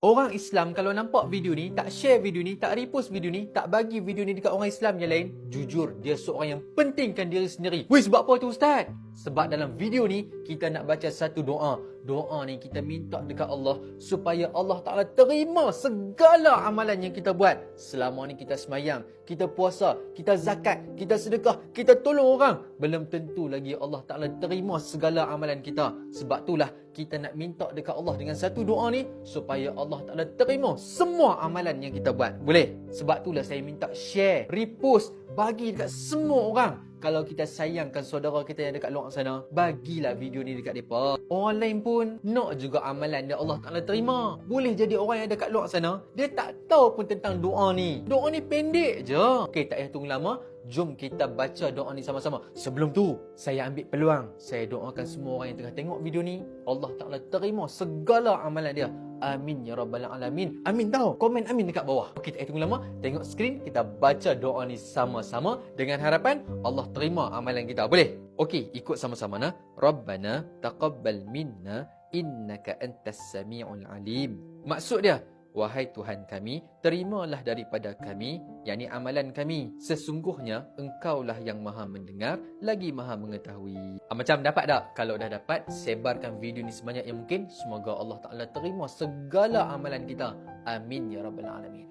Orang Islam kalau nampak video ni, tak share video ni, tak repost video ni, tak bagi video ni dekat orang Islam yang lain, jujur, dia seorang yang pentingkan diri sendiri. Weh, sebab apa tu Ustaz? Sebab dalam video ni, kita nak baca satu doa. Doa ni kita minta dekat Allah supaya Allah Ta'ala terima segala amalan yang kita buat. Selama ni kita semayang, kita puasa, kita zakat, kita sedekah, kita tolong orang. Belum tentu lagi Allah Ta'ala terima segala amalan kita. Sebab itulah kita nak minta dekat Allah dengan satu doa ni supaya Allah Ta'ala terima semua amalan yang kita buat. Boleh? Sebab itulah saya minta share, repost, bagi dekat semua orang. Kalau kita sayangkan saudara kita yang dekat luar sana, bagilah video ni dekat mereka. Orang lain pun nak juga amalan dia Allah Ta'ala terima. Boleh jadi orang yang dekat luar sana, dia tak tahu pun tentang doa ni. Doa ni pendek je. Okey, tak payah tunggu lama. Jom kita baca doa ni sama-sama. Sebelum tu, saya ambil peluang. Saya doakan semua orang yang tengah tengok video ni, Allah Ta'ala terima segala amalan dia. Amin ya rabbal alamin. Amin tau. Komen amin dekat bawah. Okey, tak payah tunggu lama. Tengok skrin, kita baca doa ni sama-sama dengan harapan Allah terima amalan kita. Boleh? Okey, ikut sama-sama nah. Rabbana taqabbal minna innaka antas samiul alim. Maksud dia, wahai Tuhan kami, terimalah daripada kami, yakni amalan kami. Sesungguhnya Engkaulah yang maha mendengar, lagi maha mengetahui. Macam dapat tak? Kalau dah dapat, sebarkan video ni sebanyak yang mungkin. Semoga Allah Ta'ala terima segala amalan kita. Amin ya rabbal alamin.